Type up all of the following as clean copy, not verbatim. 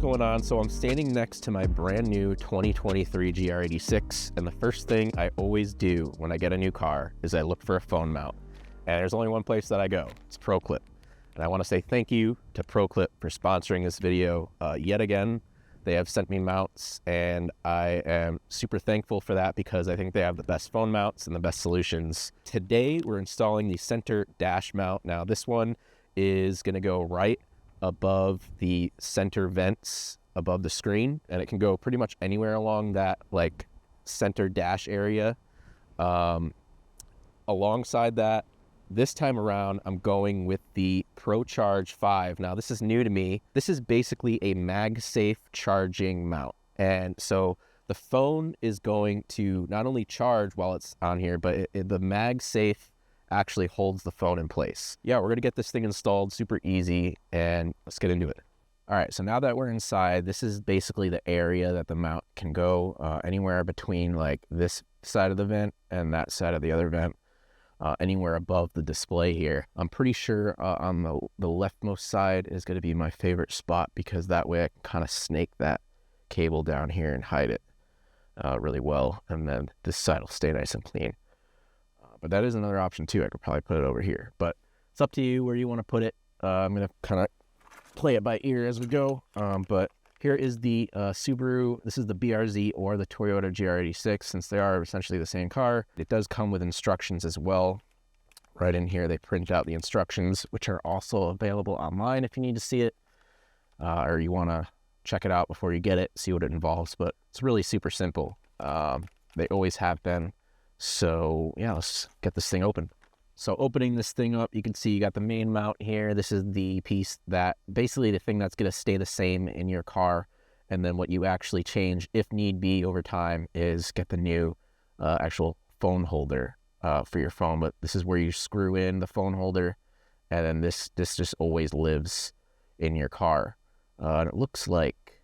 going on? So I'm standing next to my brand new 2023 GR86, and the first thing I always do when I get a new car is I look for a phone mount. And there's only one place that I go. It's ProClip. And I want to say thank you to ProClip for sponsoring this video yet again. They have sent me mounts, and I am super thankful for that because I think they have the best phone mounts and the best solutions. Today, we're installing the center dash mount. Now, this one is going to go right above the center vents above the screen, and it can go pretty much anywhere along that like center dash area. Alongside that, this time around, I'm going with the ProCharge 5. Now, this is new to me. This is basically a MagSafe charging mount. And so the phone is going to not only charge while it's on here, but the MagSafe actually holds the phone in place. Yeah, we're going to get this thing installed super easy, and let's get into it. All right, so now that we're inside, this is basically the area that the mount can go, anywhere between like this side of the vent and that side of the other vent. Anywhere above the display here. I'm pretty sure on the leftmost side is going to be my favorite spot because that way I can kind of snake that cable down here and hide it really well, and then this side will stay nice and clean. But that is another option too. I could probably put it over here, but it's up to you where you want to put it. I'm going to kind of play it by ear as we go, but here is the Subaru. This is the BRZ or the Toyota GR86, since they are essentially the same car. It does come with instructions as well. Right in here, they print out the instructions, which are also available online if you need to see it, or you want to check it out before you get it, see what it involves. But it's really super simple. They always have been. So yeah, let's get this thing open. So opening this thing up, you can see you got the main mount here. This is the piece that, basically the thing that's going to stay the same in your car. And then what you actually change, if need be, over time is get the new actual phone holder for your phone. But this is where you screw in the phone holder, and then this just always lives in your car. And it looks like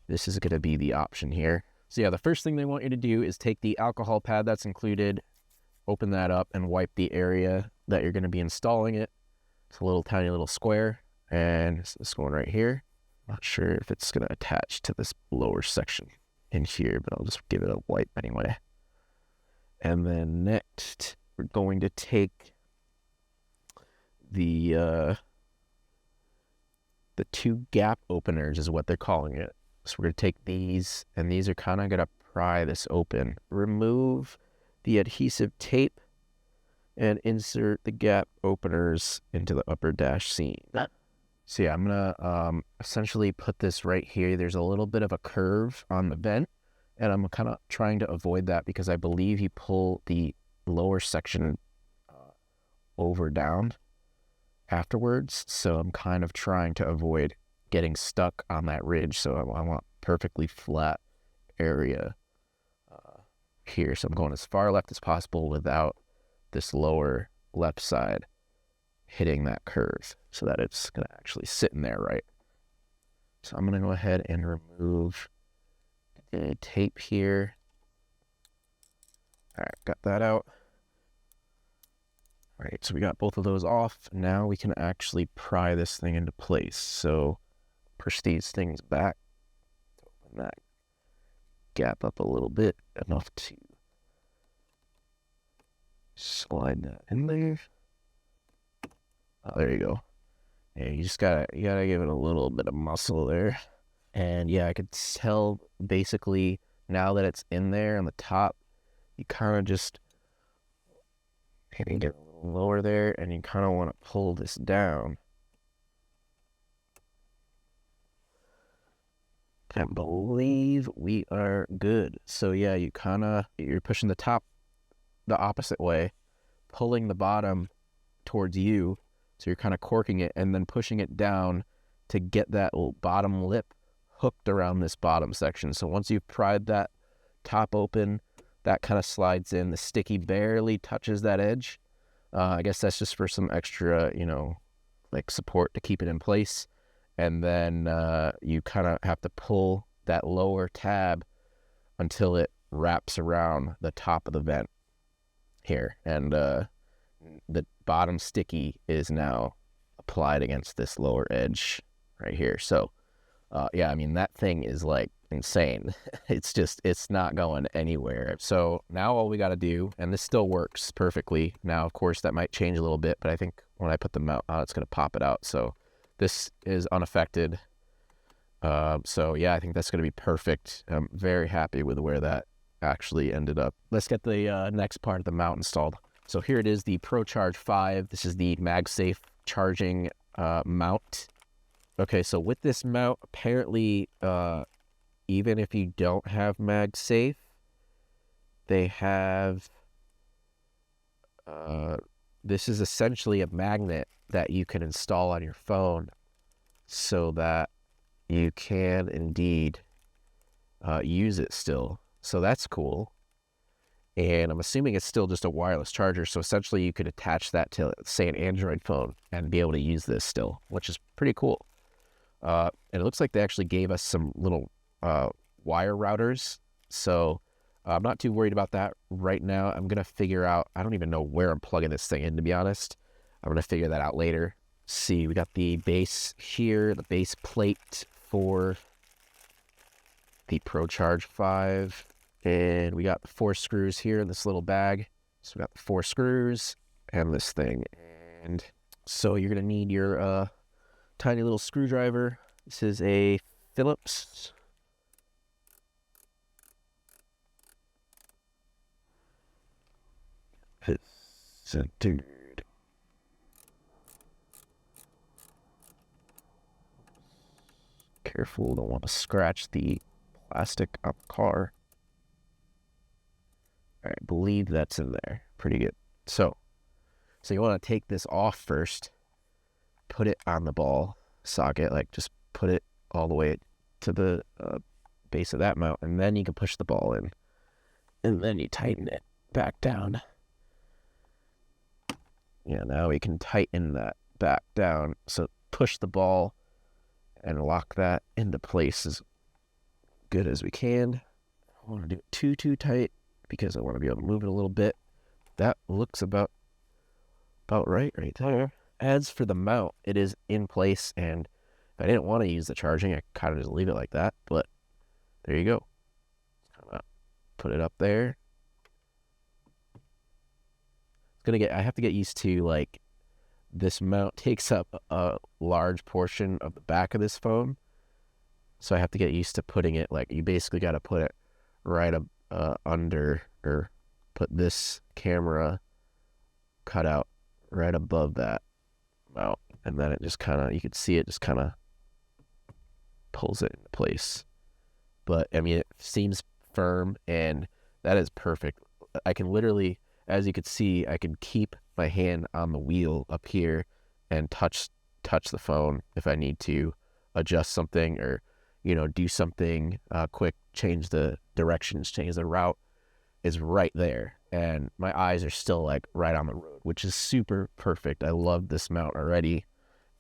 this is going to be the option here. So yeah, the first thing they want you to do is take the alcohol pad that's included, open that up, and wipe the area that you're going to be installing it. It's a little tiny little square, and it's this one right here. Not sure if it's going to attach to this lower section in here, but I'll just give it a wipe anyway. And then next, we're going to take the two gap openers is what they're calling it. So we're going to take these, and these are kind of going to pry this open. Remove the adhesive tape and insert the gap openers into the upper dash seam. So yeah, I'm gonna essentially put this right here. There's a little bit of a curve on the vent, and I'm kind of trying to avoid that because I believe you pull the lower section over down afterwards. So I'm kind of trying to avoid getting stuck on that ridge. So I want perfectly flat area here. So I'm going as far left as possible without this lower left side hitting that curve, so that it's going to actually sit in there right. So I'm going to go ahead and remove the tape here. All right, got that out. All right, so we got both of those off. Now we can actually pry this thing into place. So push these things back to open that gap up a little bit, enough to slide that in there. Oh, there you go. Yeah, you gotta give it a little bit of muscle there. And yeah, I could tell basically now that it's in there on the top, you kind of just maybe get a little lower there, and you kind of want to pull this down. I believe we are good. So yeah, you're pushing the top the opposite way, pulling the bottom towards you. So you're kind of corking it and then pushing it down to get that bottom lip hooked around this bottom section. So once you've pried that top open, that kind of slides in. The sticky barely touches that edge. I guess that's just for some extra, like support to keep it in place. And then you kind of have to pull that lower tab until it wraps around the top of the vent here. And the bottom sticky is now applied against this lower edge right here. So Yeah, I mean, that thing is like insane. It's not going anywhere. So now all we got to do, and this still works perfectly. Now, of course, that might change a little bit, but I think when I put the mount on, it's going to pop it out. So this is unaffected. So yeah, I think that's going to be perfect. I'm very happy with where that actually ended up. Let's get the next part of the mount installed. So here it is, the ProCharge 5. This is the MagSafe charging mount. Okay, so with this mount, apparently, even if you don't have MagSafe, they have, this is essentially a magnet that you can install on your phone so that you can indeed use it still. So that's cool. And I'm assuming it's still just a wireless charger. So essentially you could attach that to, say, an Android phone and be able to use this still, which is pretty cool. And it looks like they actually gave us some little wire routers. So I'm not too worried about that right now. I'm going to figure out, I don't even know where I'm plugging this thing in, to be honest. I'm going to figure that out later. See, we got the base here, the base plate for the ProCharge 5. And we got the 4 screws here in this little bag. So we got the 4 screws and this thing. And so you're going to need your tiny little screwdriver. This is a Phillips. Dude. Careful, don't want to scratch the plastic on the car. All right, I believe that's in there. Pretty good. So you want to take this off first, put it on the ball socket, like just put it all the way to the base of that mount, and then you can push the ball in, and then you tighten it back down. Yeah, now we can tighten that back down. So push the ball and lock that into place as good as we can. I don't want to do it too tight because I want to be able to move it a little bit. That looks about right there. As for the mount, it is in place, and if I didn't want to use the charging, I kind of just leave it like that, but there you go. Put it up there. I have to get used to, like, this mount takes up a large portion of the back of this phone, so I have to get used to putting it, like, you basically got to put it right under, or put this camera cutout right above that mount, and then it just kind of, you can see it just kind of pulls it into place. But I mean, it seems firm, and that is perfect. I can literally, as you can see, I can keep my hand on the wheel up here and touch the phone if I need to adjust something, or, you know, do something quick, change the directions, change the route. Is right there, and my eyes are still like right on the road, which is super perfect. I love this mount already,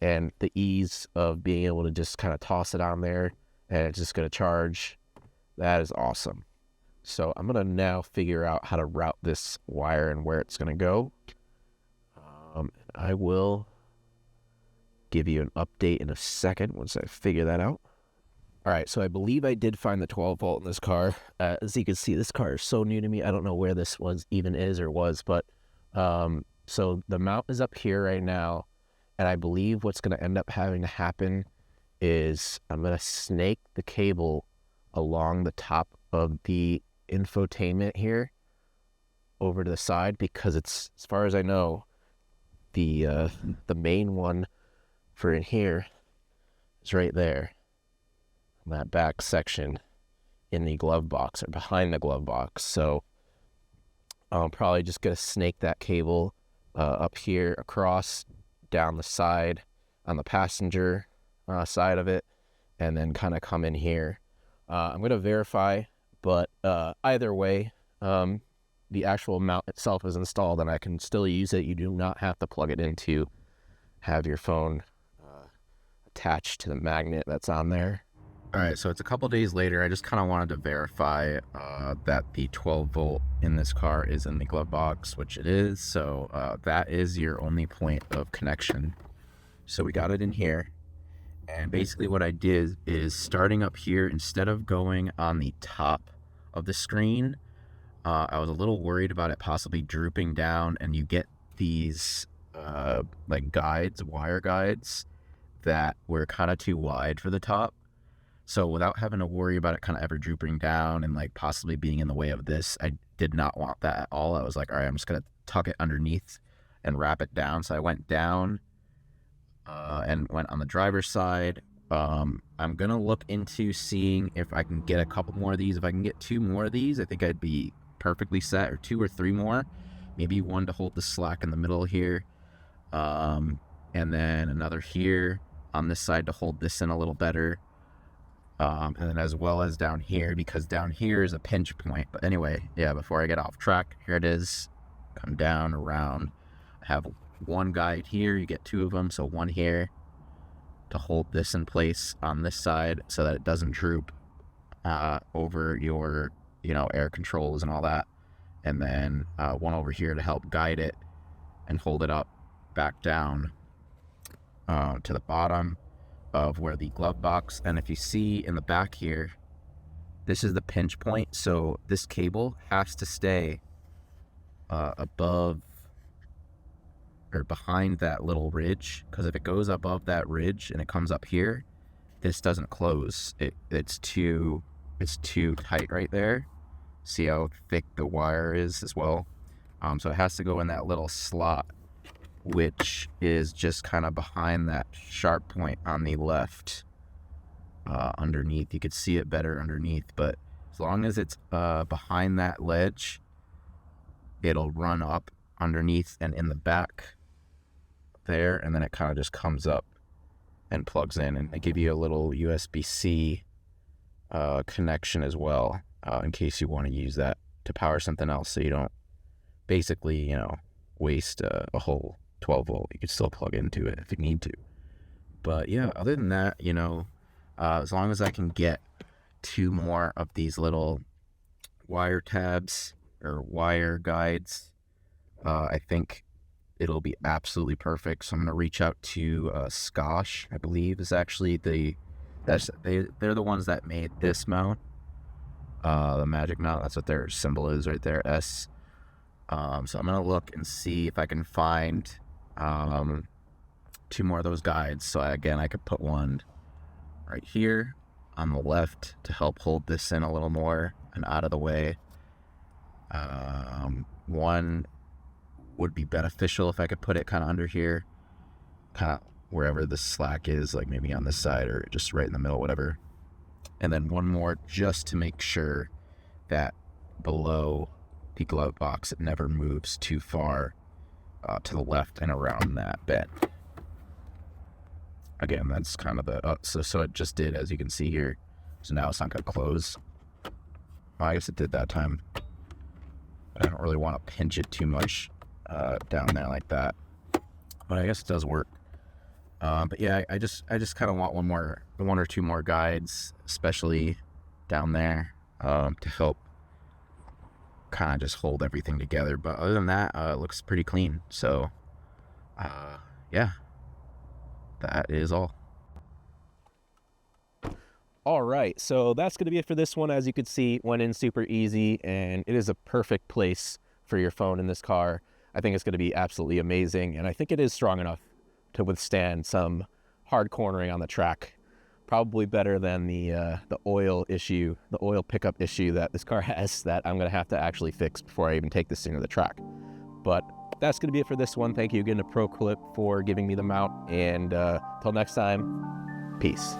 and the ease of being able to just kind of toss it on there and it's just going to charge. That is awesome. So I'm going to now figure out how to route this wire and where it's going to go. I will give you an update in a second once I figure that out. All right, so I believe I did find the 12 volt in this car. As you can see, this car is so new to me. I don't know where this was, but so the mount is up here right now, and I believe what's going to end up having to happen is I'm going to snake the cable along the top of the infotainment here over to the side, because it's, as far as I know, the main one for in here is right there. That back section in the glove box, or behind the glove box. So I'm probably just going to snake that cable up here across down the side on the passenger side of it, and then kind of come in here. I'm going to verify, but either way, the actual mount itself is installed and I can still use it. You do not have to plug it in to have your phone attached to the magnet that's on there. All right, so it's a couple days later. I just kind of wanted to verify that the 12 volt in this car is in the glove box, which it is. So that is your only point of connection. So we got it in here, And basically what I did is, starting up here, instead of going on the top of the screen, I was a little worried about it possibly drooping down, and you get these like guides, wire guides, that were kind of too wide for the top. So without having to worry about it kind of ever drooping down and like possibly being in the way of this, I did not want that at all. I was like, all right, I'm just going to tuck it underneath and wrap it down. So I went down and went on the driver's side. I'm going to look into seeing if I can get a couple more of these. If I can get 2 more of these, I think I'd be perfectly set, or 2 or 3 more. Maybe one to hold the slack in the middle here. And then another here on this side to hold this in a little better. And then as well as down here, because down here is a pinch point. But anyway, yeah, before I get off track, here it is. Come down, around. I have one guide here, you get 2 of them, so one here to hold this in place on this side so that it doesn't droop over your, air controls and all that. And then one over here to help guide it and hold it up back down to the bottom of where the glove box. And if you see in the back here, this is the pinch point, so this cable has to stay above or behind that little ridge, because if it goes above that ridge and it comes up here, this doesn't close. It's too tight right there. See how thick the wire is as well. So it has to go in that little slot, which is just kind of behind that sharp point on the left. Underneath, you could see it better underneath, but as long as it's behind that ledge, it'll run up underneath and in the back there, and then it kind of just comes up and plugs in, and they give you a little USB-C connection as well, in case you want to use that to power something else, so you don't basically waste a whole 12 volt. You could still plug into it if you need to. But yeah, other than that, as long as I can get 2 more of these little wire tabs or wire guides, I think it'll be absolutely perfect. So I'm gonna reach out to Skosh, I believe is actually they're the ones that made this mount, the MagicMount. That's what their symbol is right there, S. So I'm gonna look and see if I can find 2 more of those guides. So I could put one right here on the left to help hold this in a little more and out of the way. One would be beneficial if I could put it kind of under here, kind of wherever the slack is, like maybe on this side or just right in the middle, whatever. And then one more just to make sure that below the glove box it never moves too far to the left and around that bend. Again, that's kind of the so it just did, as you can see here. So now it's not going to close. Well, I guess it did that time, but I don't really want to pinch it too much down there like that. But I guess it does work. But yeah, I just kind of want 1 or 2 more guides, especially down there, to help kind of just hold everything together. But other than that, it looks pretty clean. So yeah, that is all. All right, so that's going to be it for this one. As you can see, went in super easy, and it is a perfect place for your phone in this car. I think it's going to be absolutely amazing, and I think it is strong enough to withstand some hard cornering on the track. Probably better than the oil issue, the oil pickup issue that this car has, that I'm going to have to actually fix before I even take this thing to the track. But that's going to be it for this one. Thank you again to ProClip for giving me the mount, and till next time, peace.